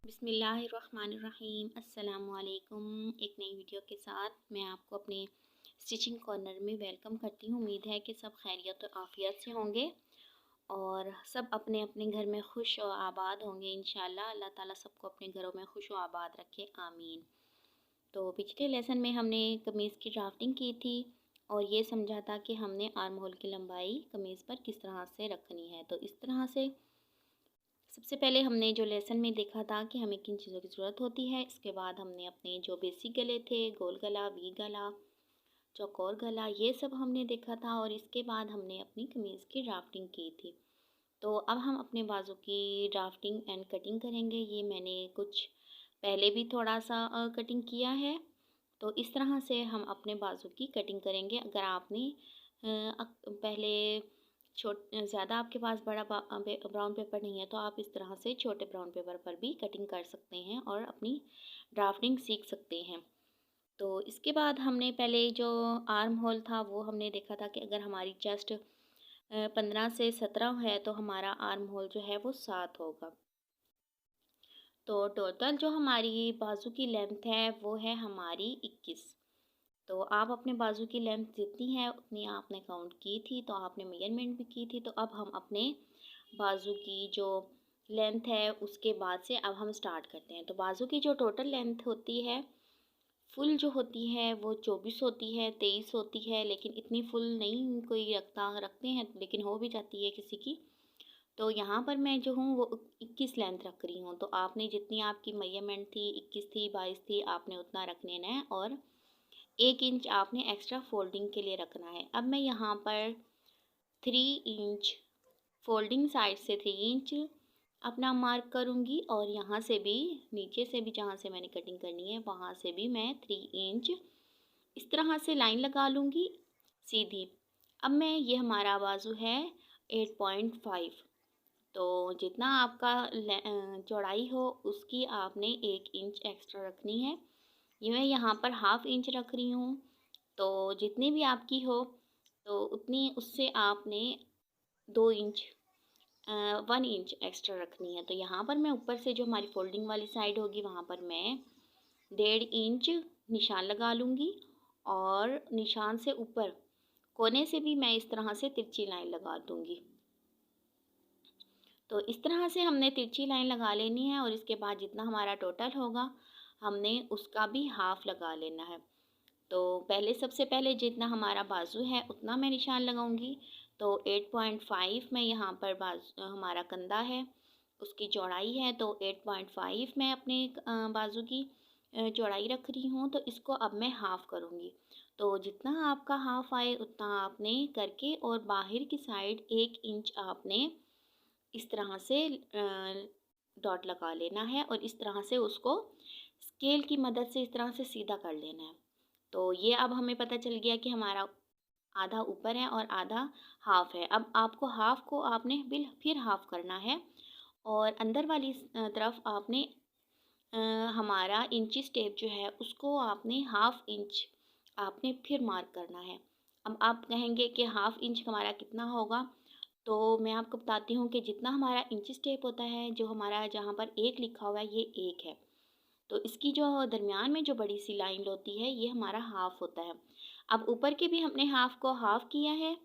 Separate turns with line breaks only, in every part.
बिस्मिल्लाहिर्रहमानिर्रहीम अस्सलामुअलैकुम। एक नई वीडियो के साथ मैं आपको अपने स्टिचिंग कॉर्नर में वेलकम करती हूँ। उम्मीद है कि सब खैरियत और आफ़ियत से होंगे और सब अपने अपने घर में खुश और आबाद होंगे इंशाल्लाह। अल्लाह ताला सबको अपने घरों में खुश और आबाद रखे, आमीन। तो पिछले लेसन में हमने कमीज़ की ड्राफ्टिंग की थी और ये समझा था कि हमने आर्म होल की लंबाई कमीज़ पर किस तरह से रखनी है। तो इस तरह से सबसे पहले हमने जो लेसन में देखा था कि हमें किन चीज़ों की ज़रूरत होती है। इसके बाद हमने अपने जो बेसिक गले थे, गोल गला, वी गला, चौकोर गला, ये सब हमने देखा था और इसके बाद हमने अपनी कमीज़ की ड्राफ्टिंग की थी। तो अब हम अपने बाजू की ड्राफ्टिंग एंड कटिंग करेंगे। ये मैंने कुछ पहले भी थोड़ा सा कटिंग किया है। तो इस तरह से हम अपने बाजू की कटिंग करेंगे। अगर आपने पहले ज़्यादा आपके पास बड़ा ब्राउन पेपर नहीं है तो आप इस तरह से छोटे ब्राउन पेपर पर भी कटिंग कर सकते हैं और अपनी ड्राफ्टिंग सीख सकते हैं। तो इसके बाद हमने पहले जो आर्म होल था वो हमने देखा था कि अगर हमारी चेस्ट 15 से 17 है तो हमारा आर्म होल जो है वो 7 होगा। तो टोटल जो हमारी बाजू की लेंथ है वो है हमारी 21। तो आप अपने बाजू की लेंथ जितनी है उतनी आपने काउंट की थी, तो आपने मेजरमेंट भी की थी। तो अब हम अपने बाजू की जो लेंथ है उसके बाद से अब हम स्टार्ट करते हैं। तो बाजू की जो टोटल लेंथ होती है फुल जो होती है वो 24 होती है, 23 होती है, लेकिन इतनी फुल नहीं कोई रखते हैं, लेकिन हो भी जाती है किसी की। तो यहाँ पर मैं जो हूँ वो 21 लेंथ रख रही हूँ। तो आपने जितनी आपकी मेजरमेंट थी 21 थी, 22 थी, आपने उतना रख लेना है और 1 इंच आपने एक्स्ट्रा फोल्डिंग के लिए रखना है। अब मैं यहाँ पर 3 इंच फोल्डिंग साइड से 3 इंच अपना मार्क करूँगी और यहाँ से भी नीचे से भी जहाँ से मैंने कटिंग करनी है वहाँ से भी मैं 3 इंच इस तरह से लाइन लगा लूँगी सीधी। अब मैं ये हमारा बाजू है 8.5। तो जितना आपका चौड़ाई हो उसकी आपने 1 इंच एक्स्ट्रा रखनी है। ये मैं यहाँ पर हाफ इंच रख रही हूँ। तो जितनी भी आपकी हो तो उतनी उससे आपने 2 इंच 1 इंच एक्स्ट्रा रखनी है। तो यहाँ पर मैं ऊपर से जो हमारी फोल्डिंग वाली साइड होगी वहाँ पर मैं 1.5 इंच निशान लगा लूँगी और निशान से ऊपर कोने से भी मैं इस तरह से तिरछी लाइन लगा दूँगी। तो इस तरह से हमने तिरछी लाइन लगा लेनी है और इसके बाद जितना हमारा टोटल होगा हमने उसका भी हाफ लगा लेना है। तो पहले सबसे पहले जितना हमारा बाजू है उतना मैं निशान लगाऊंगी। तो 8.5 मैं यहाँ पर हमारा कंधा है उसकी चौड़ाई है, तो 8.5 मैं अपने बाजू की चौड़ाई रख रही हूँ। तो इसको अब मैं हाफ़ करूँगी। तो जितना आपका हाफ़ आए उतना आपने करके और बाहर की साइड 1 इंच आपने इस तरह से डॉट लगा लेना है और इस तरह से उसको स्केल की मदद से इस तरह से सीधा कर लेना है। तो ये अब हमें पता चल गया कि हमारा आधा ऊपर है और आधा हाफ है। अब आपको हाफ को आपने फिर हाफ करना है और अंदर वाली तरफ आपने अ, हमारा इंचिस टेप जो है उसको आपने हाफ इंच आपने फिर मार्क करना है। अब आप कहेंगे कि हाफ इंच हमारा कितना होगा, तो मैं आपको बताती हूँ कि जितना हमारा इंचिस टेप होता है, जो हमारा जहाँ पर 1 लिखा हुआ है ये 1 है। तो इसकी जो दरमियान में जो बड़ी सी लाइन होती है ये हमारा हाफ होता है। अब ऊपर के भी हमने हाफ को हाफ किया है,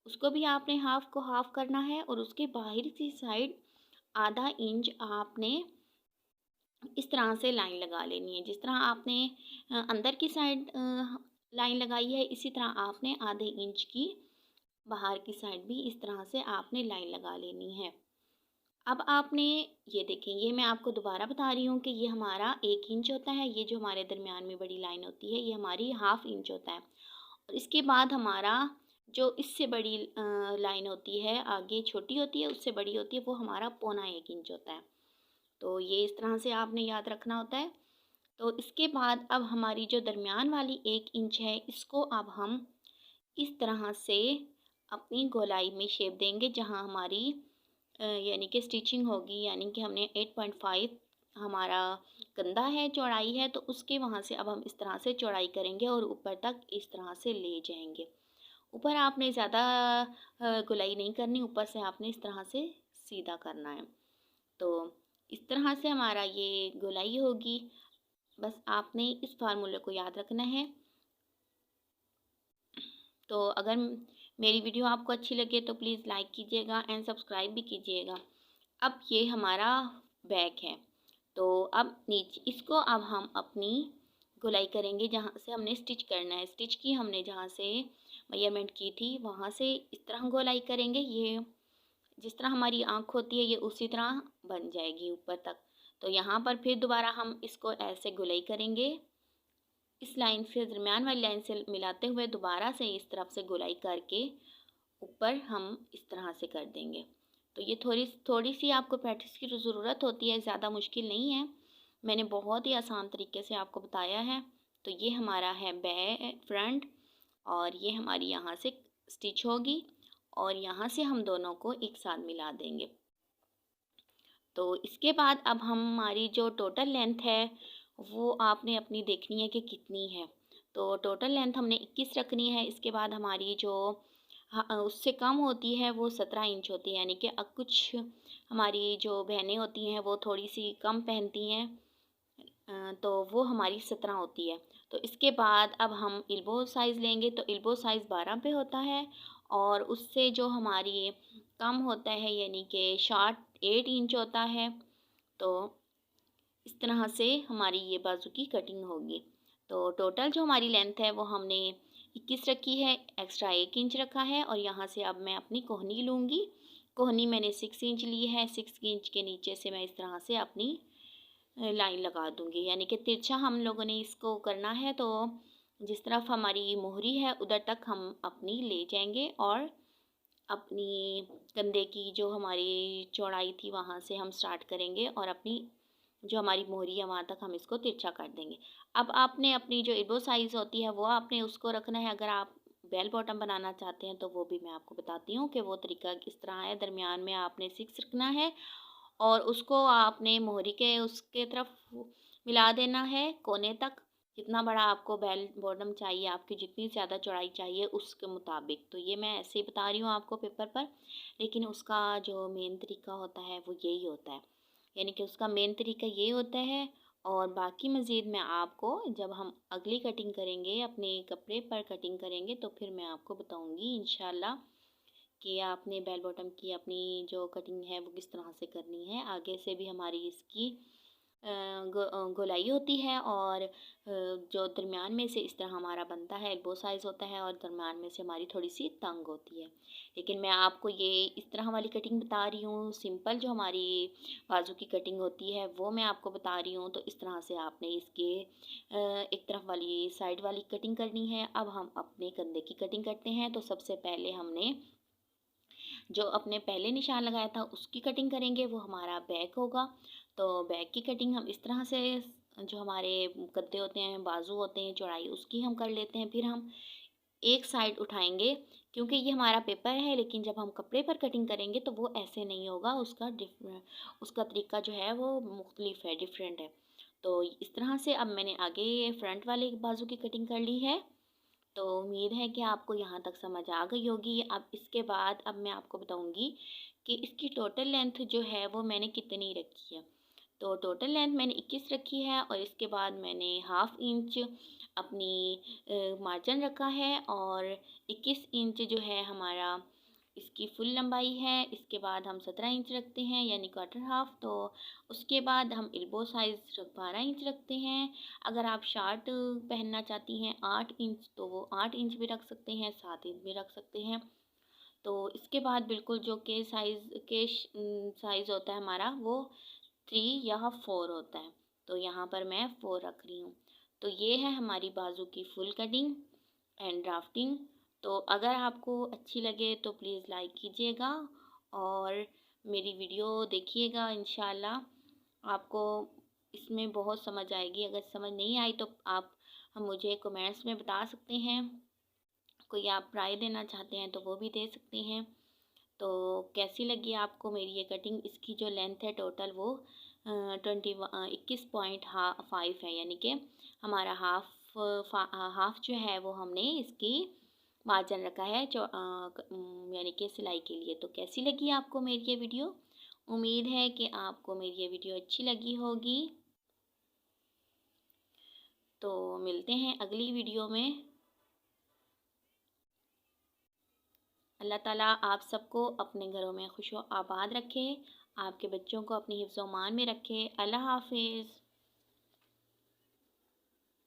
उसको भी आपने हाफ को हाफ करना है और उसके बाहर की साइड आधा इंच आपने इस तरह से लाइन लगा लेनी है। जिस तरह आपने अंदर की साइड लाइन लगाई है इसी तरह आपने आधे इंच की बाहर की साइड भी इस तरह से आपने लाइन लगा लेनी है। अब आपने ये देखें, ये मैं आपको दोबारा बता रही हूँ कि ये हमारा 1 इंच होता है, ये जो हमारे दरमियान में बड़ी लाइन होती है ये हमारी हाफ इंच होता है। और इसके बाद हमारा जो इससे बड़ी लाइन होती है, आगे छोटी होती है उससे बड़ी होती है, वो हमारा पौना 1 इंच होता है। तो ये इस तरह से आपने याद रखना होता है। तो इसके बाद अब हमारी जो दरमियान वाली 1 इंच है इसको अब हम इस तरह से अपनी गोलाई में शेप देंगे जहाँ हमारी यानी कि स्टिचिंग होगी, यानी कि हमने 8.5 हमारा कंधा है, चौड़ाई है, तो उसके वहाँ से अब हम इस तरह से चौड़ाई करेंगे और ऊपर तक इस तरह से ले जाएंगे। ऊपर आपने ज़्यादा गोलाई नहीं करनी, ऊपर से आपने इस तरह से सीधा करना है। तो इस तरह से हमारा ये गोलाई होगी। बस आपने इस फार्मूले को याद रखना है। तो अगर मेरी वीडियो आपको अच्छी लगे तो प्लीज़ लाइक कीजिएगा एंड सब्सक्राइब भी कीजिएगा। अब ये हमारा बैक है, तो अब नीचे इसको अब हम अपनी गोलाई करेंगे जहाँ से हमने स्टिच करना है। स्टिच की हमने जहाँ से मेजरमेंट की थी वहाँ से इस तरह गोलाई करेंगे। ये जिस तरह हमारी आँख होती है ये उसी तरह बन जाएगी ऊपर तक। तो यहाँ पर फिर दोबारा हम इसको ऐसे गोलाई करेंगे, इस लाइन से दरमियान वाली लाइन से मिलाते हुए दोबारा से इस तरफ से गोलाई करके ऊपर हम इस तरह से कर देंगे। तो ये थोड़ी सी आपको प्रैक्टिस की ज़रूरत होती है, ज़्यादा मुश्किल नहीं है। मैंने बहुत ही आसान तरीके से आपको बताया है। तो ये हमारा है बैक फ्रंट और ये हमारी यहाँ से स्टिच होगी और यहाँ से हम दोनों को एक साथ मिला देंगे। तो इसके बाद अब हमारी जो टोटल लेंथ है वो आपने अपनी देखनी है कि कितनी है। तो टोटल लेंथ हमने 21 रखनी है। इसके बाद हमारी जो उससे कम होती है वो 17 इंच होती है, यानी कि अब कुछ हमारी जो बहनें होती हैं वो थोड़ी सी कम पहनती हैं, तो वो हमारी 17 होती है। तो इसके बाद अब हम एल्बो साइज़ लेंगे। तो एल्बो साइज़ 12 पे होता है और उससे जो हमारी कम होता है यानी कि शॉर्ट 8 इंच होता है। तो इस तरह से हमारी ये बाजू की कटिंग होगी। तो टोटल जो हमारी लेंथ है वो हमने 21 रखी है, एक्स्ट्रा 1 इंच रखा है और यहाँ से अब मैं अपनी कोहनी लूँगी। कोहनी मैंने 6 इंच ली है। 6 इंच के नीचे से मैं इस तरह से अपनी लाइन लगा दूँगी, यानी कि तिरछा हम लोगों ने इसको करना है। तो जिस तरफ हमारी मोहरी है उधर तक हम अपनी ले जाएंगे और अपनी कंधे की जो हमारी चौड़ाई थी वहाँ से हम स्टार्ट करेंगे और अपनी जो हमारी मोहरी है वहाँ तक हम इसको तिरछा कर देंगे। अब आपने अपनी जो एल्बो साइज़ होती है वो आपने उसको रखना है। अगर आप बेल बॉटम बनाना चाहते हैं तो वो भी मैं आपको बताती हूँ कि वो तरीका किस तरह है। दरमियान में आपने 6 रखना है और उसको आपने मोहरी के उसके तरफ मिला देना है कोने तक। जितना बड़ा आपको बेल बॉटम चाहिए, आपकी जितनी ज़्यादा चौड़ाई चाहिए उसके मुताबिक। तो ये मैं ऐसे ही बता रही हूँ आपको पेपर पर, लेकिन उसका जो मेन तरीका होता है वो यही होता है, यानी कि उसका मेन तरीका ये होता है। और बाकी मज़ीद मैं आपको जब हम अगली कटिंग करेंगे, अपने कपड़े पर कटिंग करेंगे, तो फिर मैं आपको बताऊँगी इंशाल्लाह कि आपने बेल बॉटम की अपनी जो कटिंग है वो किस तरह से करनी है। आगे से भी हमारी इसकी गोलाई होती है और जो दरमियान में से इस तरह हमारा बनता है एल्बो साइज़ होता है और दरमियान में से हमारी थोड़ी सी तंग होती है। लेकिन मैं आपको ये इस तरह वाली कटिंग बता रही हूँ। सिंपल जो हमारी बाजू की कटिंग होती है वो मैं आपको बता रही हूँ। तो इस तरह से आपने इसके एक तरफ वाली साइड वाली कटिंग करनी है। अब हम अपने कंधे की कटिंग करते हैं। तो सबसे पहले हमने जो अपने पहले निशान लगाया था उसकी कटिंग करेंगे, वो हमारा बैक होगा। तो बैक की कटिंग हम इस तरह से जो हमारे गद्दे होते हैं, बाजू होते हैं, चौड़ाई उसकी हम कर लेते हैं। फिर हम एक साइड उठाएंगे क्योंकि ये हमारा पेपर है, लेकिन जब हम कपड़े पर कटिंग करेंगे तो वो ऐसे नहीं होगा। उसका तरीका जो है वो मुख्तलिफ है, डिफरेंट है। तो इस तरह से अब मैंने आगे फ्रंट वाले बाजू की कटिंग कर ली है। तो उम्मीद है कि आपको यहाँ तक समझ आ गई होगी। अब इसके बाद अब मैं आपको बताऊँगी कि इसकी टोटल लेंथ जो है वो मैंने कितनी रखी है। तो टोटल लेंथ मैंने 21 रखी है और इसके बाद मैंने हाफ़ इंच अपनी मार्जिन रखा है और 21 इंच जो है हमारा इसकी फुल लंबाई है। इसके बाद हम 17 इंच रखते हैं यानी क्वार्टर हाफ़। तो उसके बाद हम एल्बो साइज़ 12 इंच रखते हैं। अगर आप शॉर्ट पहनना चाहती हैं 8 इंच तो वो 8 इंच भी रख सकते हैं, 7 इंच भी रख सकते हैं। तो इसके बाद बिल्कुल जो साइज़ होता है हमारा वो 3 या 4 होता है। तो यहाँ पर मैं 4 रख रही हूँ। तो ये है हमारी बाजू की फुल कटिंग एंड ड्राफ्टिंग। तो अगर आपको अच्छी लगे तो प्लीज़ लाइक कीजिएगा और मेरी वीडियो देखिएगा। इंशाल्लाह आपको इसमें बहुत समझ आएगी। अगर समझ नहीं आई तो आप हम मुझे कमेंट्स में बता सकते हैं। कोई आप राय देना चाहते हैं तो वो भी दे सकते हैं। तो कैसी लगी आपको मेरी ये कटिंग? इसकी जो लेंथ है टोटल वो 21.5 है, यानी कि हमारा हाफ जो है वो हमने इसकी मार्जिन रखा है यानी कि सिलाई के लिए। तो कैसी लगी आपको मेरी ये वीडियो? उम्मीद है कि आपको मेरी ये वीडियो अच्छी लगी होगी। तो मिलते हैं अगली वीडियो में। अल्लाह ताला आप सबको अपने घरों में खुशो आबाद रखे, आपके बच्चों को अपनी हिफ्ज़-ओ-मान में रखे। अल्लाह हाफ़िज़।